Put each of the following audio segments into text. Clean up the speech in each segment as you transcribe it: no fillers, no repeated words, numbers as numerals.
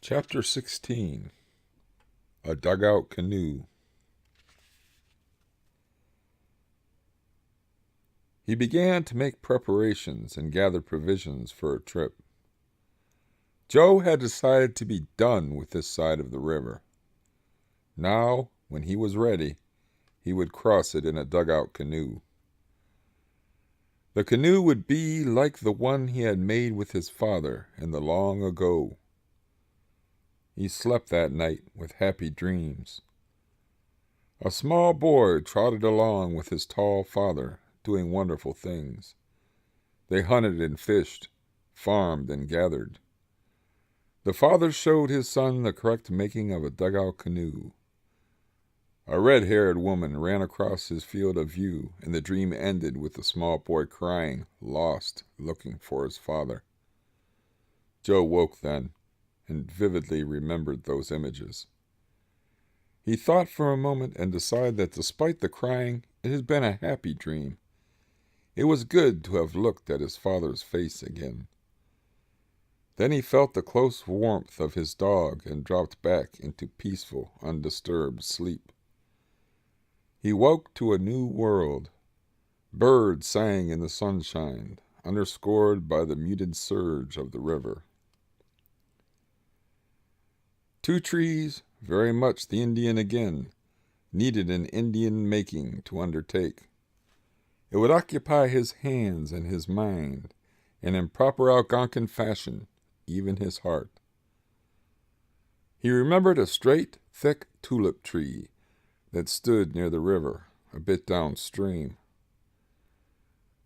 Chapter 16. A Dugout Canoe. He began to make preparations and gather provisions for a trip. Joe had decided to be done with this side of the river. Now, when he was ready, he would cross it in a dugout canoe. The canoe would be like the one he had made with his father in the long ago. He slept that night with happy dreams. A small boy trotted along with his tall father, doing wonderful things. They hunted and fished, farmed and gathered. The father showed his son the correct making of a dugout canoe. A red-haired woman ran across his field of view, and the dream ended with the small boy crying, lost, looking for his father. Joe woke then, and vividly remembered those images. He thought for a moment and decided that despite the crying, it had been a happy dream. It was good to have looked at his father's face again. Then he felt the close warmth of his dog and dropped back into peaceful, undisturbed sleep. He woke to a new world. Birds sang in the sunshine, underscored by the muted surge of the river. Two trees, very much the Indian again, needed an Indian making to undertake. It would occupy his hands and his mind, and in proper Algonquin fashion, even his heart. He remembered a straight, thick tulip tree that stood near the river, a bit downstream.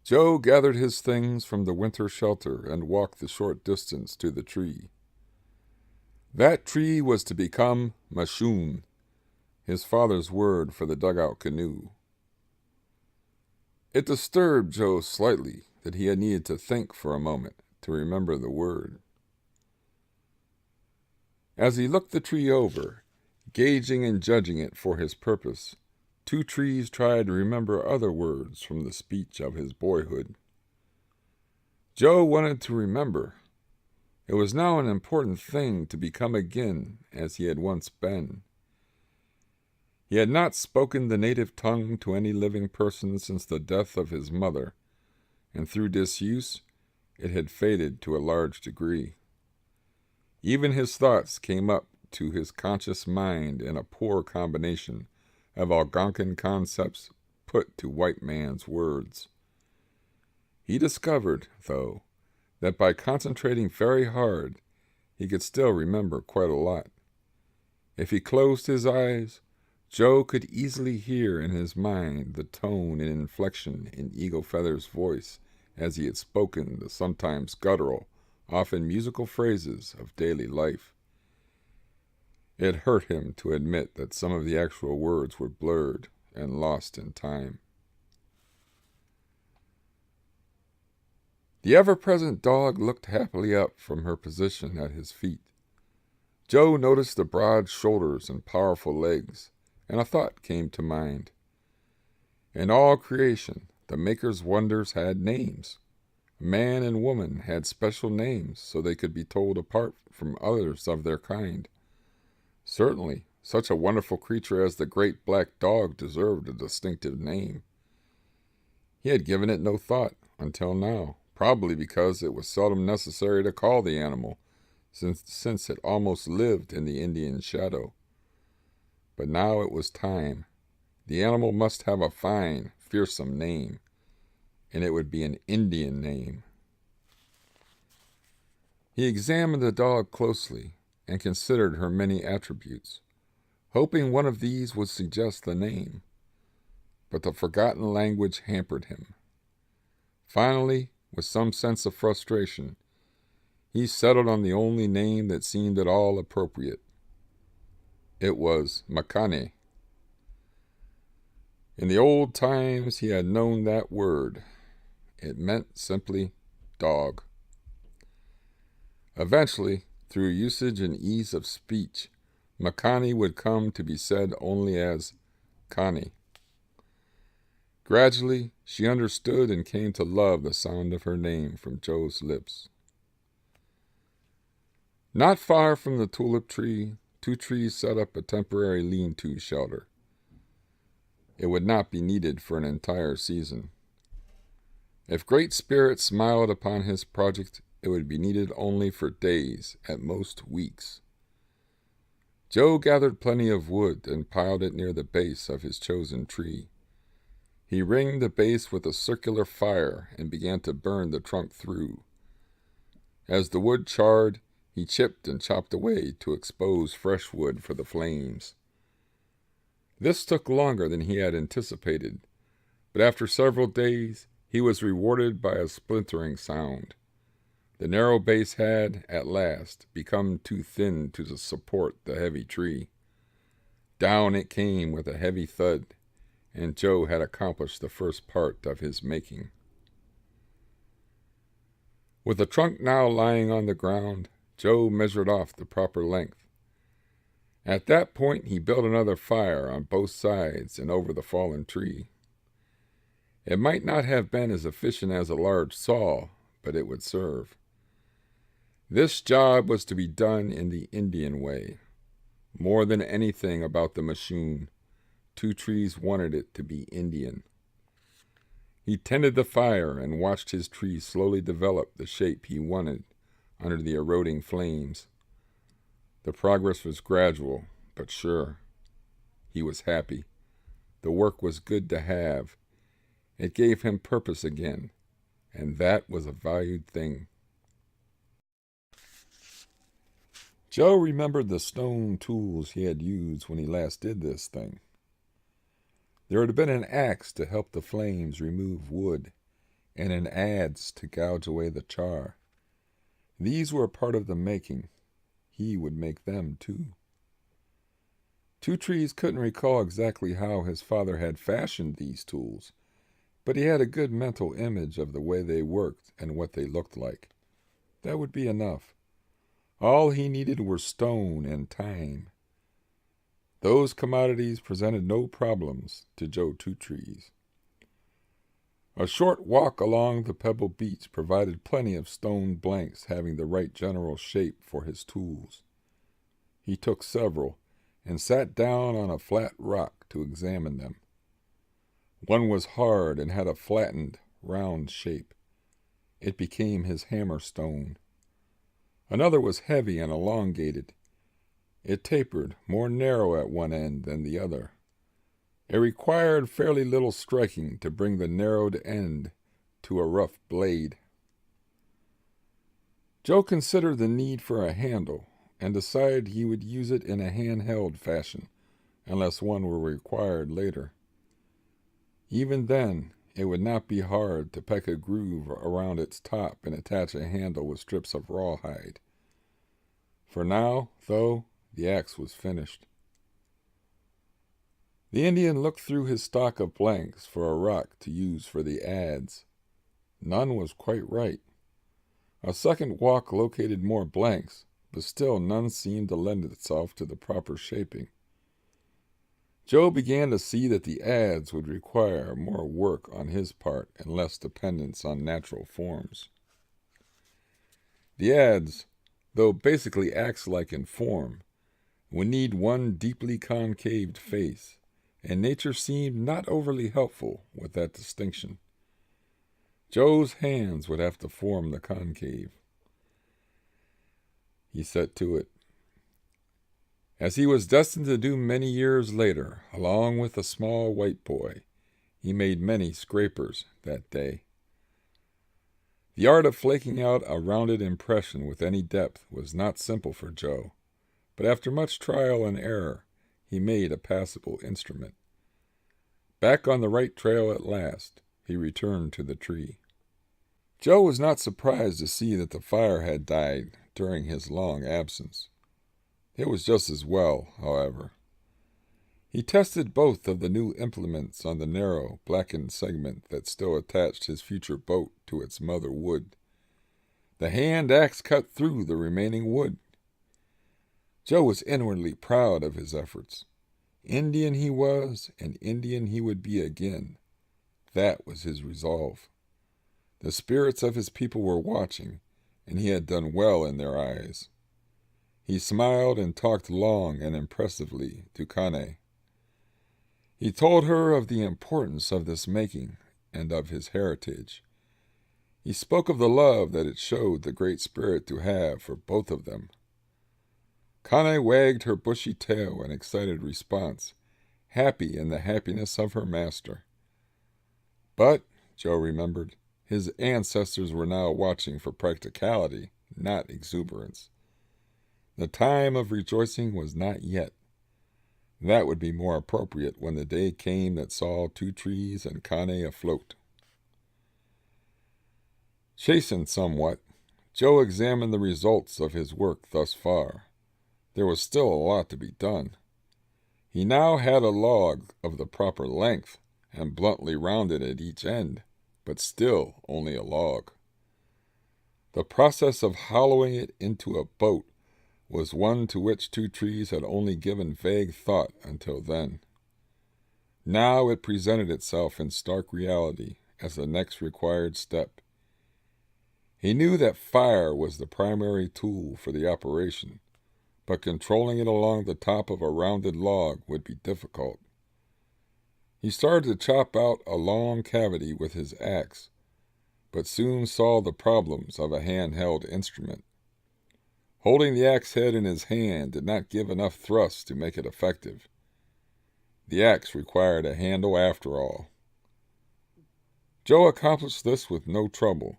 Joe gathered his things from the winter shelter and walked the short distance to the tree. That tree was to become Mashun, his father's word for the dugout canoe. It disturbed Joe slightly that he had needed to think for a moment to remember the word. As he looked the tree over, gauging and judging it for his purpose, Two Trees tried to remember other words from the speech of his boyhood. Joe wanted to remember. It was now an important thing to become again as he had once been. He had not spoken the native tongue to any living person since the death of his mother, and through disuse it had faded to a large degree. Even his thoughts came up to his conscious mind in a poor combination of Algonquin concepts put to white man's words. He discovered, though, that by concentrating very hard, he could still remember quite a lot. If he closed his eyes, Joe could easily hear in his mind the tone and inflection in Eagle Feather's voice as he had spoken the sometimes guttural, often musical phrases of daily life. It hurt him to admit that some of the actual words were blurred and lost in time. The ever-present dog looked happily up from her position at his feet. Joe noticed the broad shoulders and powerful legs, and a thought came to mind. In all creation, the Maker's wonders had names. Man and woman had special names so they could be told apart from others of their kind. Certainly, such a wonderful creature as the great black dog deserved a distinctive name. He had given it no thought until now, probably because it was seldom necessary to call the animal, since it almost lived in the Indian shadow. But now it was time. The animal must have a fine, fearsome name, and it would be an Indian name. He examined the dog closely and considered her many attributes, hoping one of these would suggest the name. But the forgotten language hampered him. Finally, with some sense of frustration, he settled on the only name that seemed at all appropriate. It was Makane. In the old times he had known that word. It meant simply dog. Eventually, through usage and ease of speech, Makani would come to be said only as Kani. Gradually, she understood and came to love the sound of her name from Joe's lips. Not far from the tulip tree, two trees set up a temporary lean-to shelter. It would not be needed for an entire season. If Great Spirit smiled upon his project, it would be needed only for days, at most weeks. Joe gathered plenty of wood and piled it near the base of his chosen tree. He ringed the base with a circular fire and began to burn the trunk through. As the wood charred, he chipped and chopped away to expose fresh wood for the flames. This took longer than he had anticipated, but after several days, he was rewarded by a splintering sound. The narrow base had, at last, become too thin to support the heavy tree. Down it came with a heavy thud, and Joe had accomplished the first part of his making. With the trunk now lying on the ground, Joe measured off the proper length. At that point, he built another fire on both sides and over the fallen tree. It might not have been as efficient as a large saw, but it would serve. This job was to be done in the Indian way. More than anything about the machine, Two Trees wanted it to be Indian. He tended the fire and watched his tree slowly develop the shape he wanted under the eroding flames. The progress was gradual, but sure. He was happy. The work was good to have. It gave him purpose again, and that was a valued thing. Joe remembered the stone tools he had used when he last did this thing. There had been an axe to help the flames remove wood, and an adze to gouge away the char. These were a part of the making. He would make them, too. Two Trees couldn't recall exactly how his father had fashioned these tools, but he had a good mental image of the way they worked and what they looked like. That would be enough. All he needed were stone and time. Those commodities presented no problems to Joe Two Trees. A short walk along the pebble beach provided plenty of stone blanks having the right general shape for his tools. He took several and sat down on a flat rock to examine them. One was hard and had a flattened, round shape. It became his hammer stone. Another was heavy and elongated. It tapered, more narrow at one end than the other. It required fairly little striking to bring the narrowed end to a rough blade. Joe considered the need for a handle and decided he would use it in a handheld fashion, unless one were required later. Even then, it would not be hard to peck a groove around its top and attach a handle with strips of rawhide. For now, though, the axe was finished. The Indian looked through his stock of blanks for a rock to use for the adze. None was quite right. A second walk located more blanks, but still none seemed to lend itself to the proper shaping. Joe began to see that the adze would require more work on his part and less dependence on natural forms. The adze, though basically axe-like in form, would need one deeply concaved face, and nature seemed not overly helpful with that distinction. Joe's hands would have to form the concave. He set to it. As he was destined to do many years later, along with a small white boy, he made many scrapers that day. The art of flaking out a rounded impression with any depth was not simple for Joe, but after much trial and error, he made a passable instrument. Back on the right trail at last, he returned to the tree. Joe was not surprised to see that the fire had died during his long absence. It was just as well, however. He tested both of the new implements on the narrow, blackened segment that still attached his future boat to its mother wood. The hand axe cut through the remaining wood. Joe was inwardly proud of his efforts. Indian he was, and Indian he would be again. That was his resolve. The spirits of his people were watching, and he had done well in their eyes. He smiled and talked long and impressively to Kane. He told her of the importance of this making and of his heritage. He spoke of the love that it showed the Great Spirit to have for both of them. Kane wagged her bushy tail in excited response, happy in the happiness of her master. But, Joe remembered, his ancestors were now watching for practicality, not exuberance. The time of rejoicing was not yet. That would be more appropriate when the day came that saw Two Trees and Kane afloat. Chastened somewhat, Joe examined the results of his work thus far. There was still a lot to be done. He now had a log of the proper length and bluntly rounded at each end, but still only a log. The process of hollowing it into a boat was one to which Two Trees had only given vague thought until then. Now it presented itself in stark reality as the next required step. He knew that fire was the primary tool for the operation, but controlling it along the top of a rounded log would be difficult. He started to chop out a long cavity with his axe, but soon saw the problems of a handheld instrument. Holding the axe head in his hand did not give enough thrust to make it effective. The axe required a handle after all. Joe accomplished this with no trouble,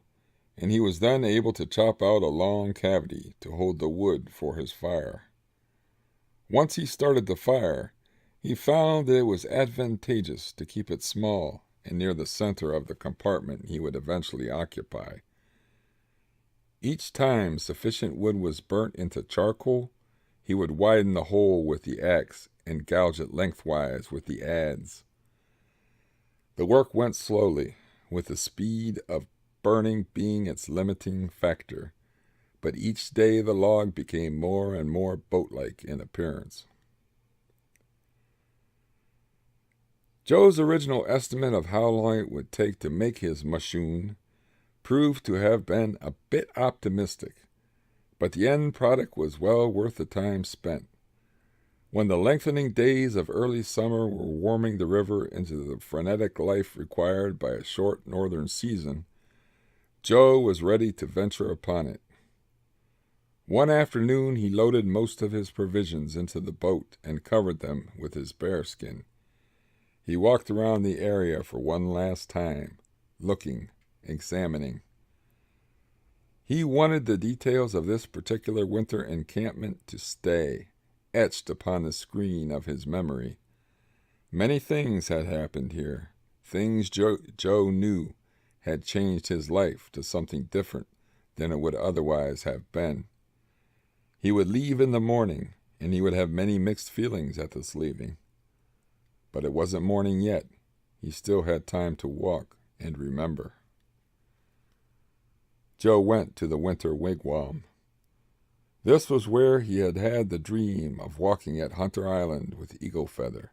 and he was then able to chop out a long cavity to hold the wood for his fire. Once he started the fire, he found that it was advantageous to keep it small and near the center of the compartment he would eventually occupy. Each time sufficient wood was burnt into charcoal, he would widen the hole with the axe and gouge it lengthwise with the adze. The work went slowly, with the speed of burning being its limiting factor, but each day the log became more and more boat-like in appearance. Joe's original estimate of how long it would take to make his machine proved to have been a bit optimistic, but the end product was well worth the time spent. When the lengthening days of early summer were warming the river into the frenetic life required by a short northern season, Joe was ready to venture upon it. One afternoon he loaded most of his provisions into the boat and covered them with his bearskin. He walked around the area for one last time, looking, examining. He wanted the details of this particular winter encampment to stay, etched upon the screen of his memory. Many things had happened here, things Joe knew had changed his life to something different than it would otherwise have been. He would leave in the morning, and he would have many mixed feelings at this leaving. But it wasn't morning yet. He still had time to walk and remember. Joe went to the winter wigwam. This was where he had had the dream of walking at Hunter Island with Eagle Feather.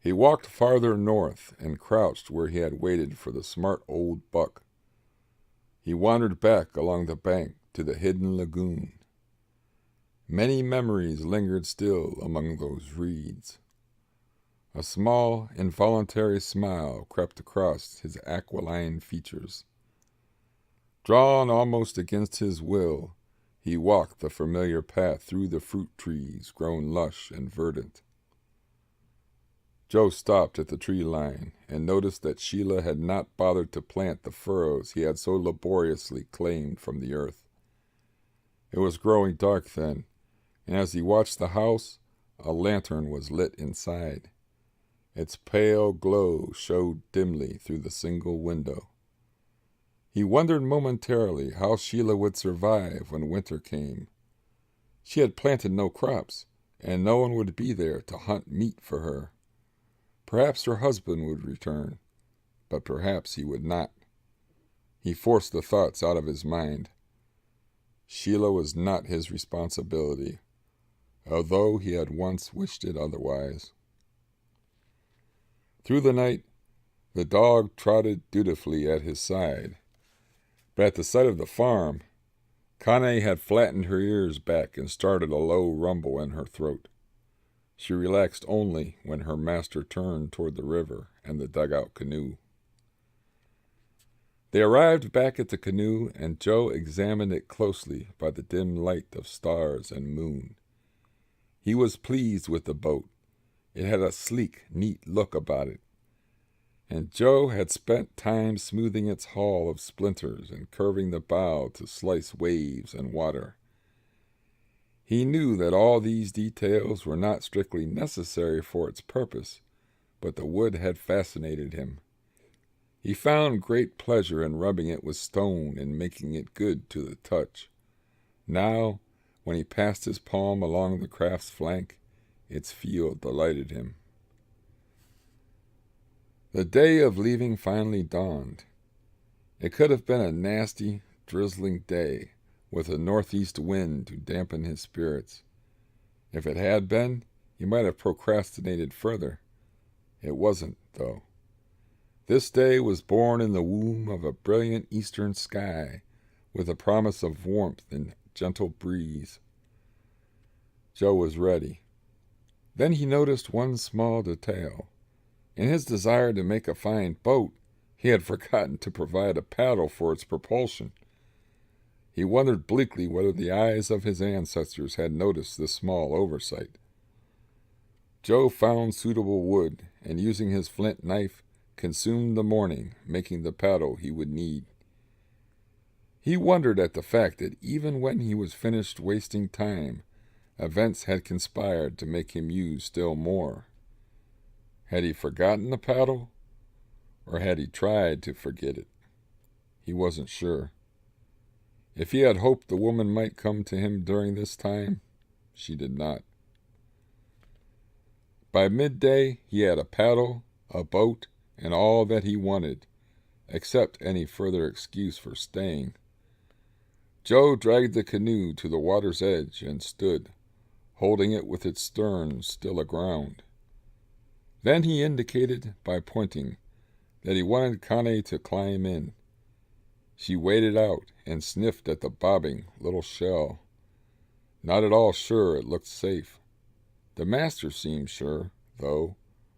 He walked farther north and crouched where he had waited for the smart old buck. He wandered back along the bank to the hidden lagoon. Many memories lingered still among those reeds. A small, involuntary smile crept across his aquiline features. Drawn almost against his will, he walked the familiar path through the fruit trees grown lush and verdant. Joe stopped at the tree line and noticed that Sheila had not bothered to plant the furrows he had so laboriously claimed from the earth. It was growing dark then, and as he watched the house, a lantern was lit inside. Its pale glow showed dimly through the single window. He wondered momentarily how Sheila would survive when winter came. She had planted no crops, and no one would be there to hunt meat for her. Perhaps her husband would return, but perhaps he would not. He forced the thoughts out of his mind. Sheila was not his responsibility, although he had once wished it otherwise. Through the night, the dog trotted dutifully at his side, but at the sight of the farm, Kane had flattened her ears back and started a low rumble in her throat. She relaxed only when her master turned toward the river and the dugout canoe. They arrived back at the canoe, and Joe examined it closely by the dim light of stars and moon. He was pleased with the boat. It had a sleek, neat look about it, and Joe had spent time smoothing its hull of splinters and curving the bow to slice waves and water. He knew that all these details were not strictly necessary for its purpose, but the wood had fascinated him. He found great pleasure in rubbing it with stone and making it good to the touch. Now, when he passed his palm along the craft's flank, its feel delighted him. The day of leaving finally dawned. It could have been a nasty, drizzling day, with a northeast wind to dampen his spirits. If it had been, he might have procrastinated further. It wasn't, though. This day was born in the womb of a brilliant eastern sky, with a promise of warmth and gentle breeze. Joe was ready. Then he noticed one small detail. In his desire to make a fine boat, he had forgotten to provide a paddle for its propulsion. He wondered bleakly whether the eyes of his ancestors had noticed this small oversight. Joe found suitable wood, and using his flint knife, consumed the morning, making the paddle he would need. He wondered at the fact that even when he was finished wasting time, events had conspired to make him use still more. Had he forgotten the paddle, or had he tried to forget it? He wasn't sure. If he had hoped the woman might come to him during this time, she did not. By midday, he had a paddle, a boat, and all that he wanted, except any further excuse for staying. Joe dragged the canoe to the water's edge and stood, holding it with its stern still aground. Then he indicated, by pointing, that he wanted Kane to climb in. She waded out and sniffed at the bobbing little shell. Not at all sure it looked safe. The master seemed sure, though,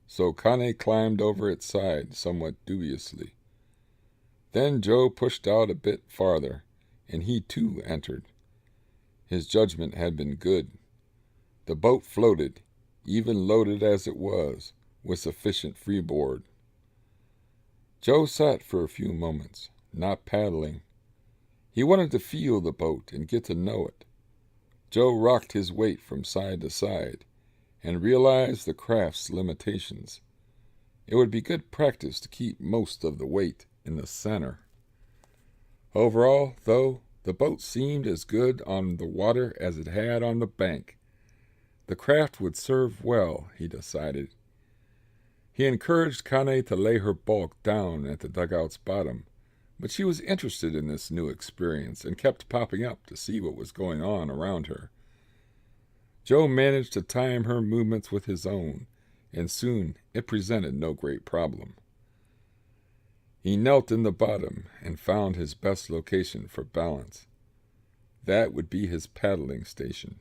so Kane climbed over its side somewhat dubiously. Then Joe pushed out a bit farther, and he too entered. His judgment had been good. The boat floated, even loaded as it was, with sufficient freeboard. Joe sat for a few moments, not paddling. He wanted to feel the boat and get to know it. Joe rocked his weight from side to side, and realized the craft's limitations. It would be good practice to keep most of the weight in the center. Overall, though, the boat seemed as good on the water as it had on the bank. The craft would serve well, he decided. He encouraged Kane to lay her bulk down at the dugout's bottom, but she was interested in this new experience and kept popping up to see what was going on around her. Joe managed to time her movements with his own, and soon it presented no great problem. He knelt in the bottom and found his best location for balance. That would be his paddling station.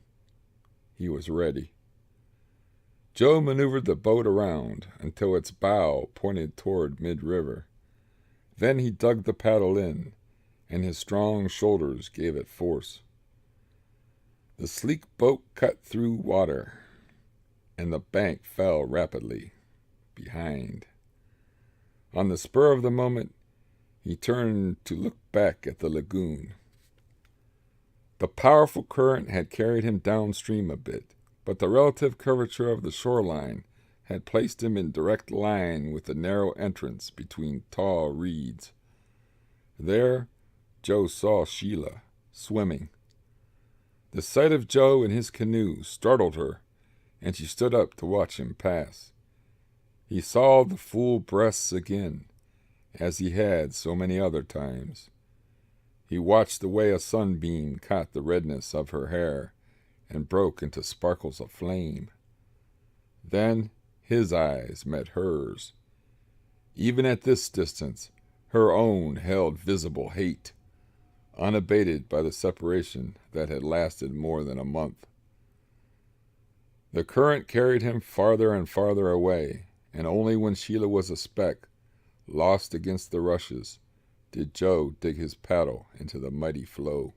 He was ready. Joe maneuvered the boat around until its bow pointed toward mid-river. Then he dug the paddle in, and his strong shoulders gave it force. The sleek boat cut through water, and the bank fell rapidly behind. On the spur of the moment, he turned to look back at the lagoon. The powerful current had carried him downstream a bit, but the relative curvature of the shoreline had placed him in direct line with the narrow entrance between tall reeds. There, Joe saw Sheila, swimming. The sight of Joe in his canoe startled her, and she stood up to watch him pass. He saw the full breasts again, as he had so many other times. He watched the way a sunbeam caught the redness of her hair and broke into sparkles of flame. Then his eyes met hers. Even at this distance, her own held visible hate, unabated by the separation that had lasted more than a month. The current carried him farther and farther away, and only when Sheila was a speck, lost against the rushes, did Joe dig his paddle into the mighty flow.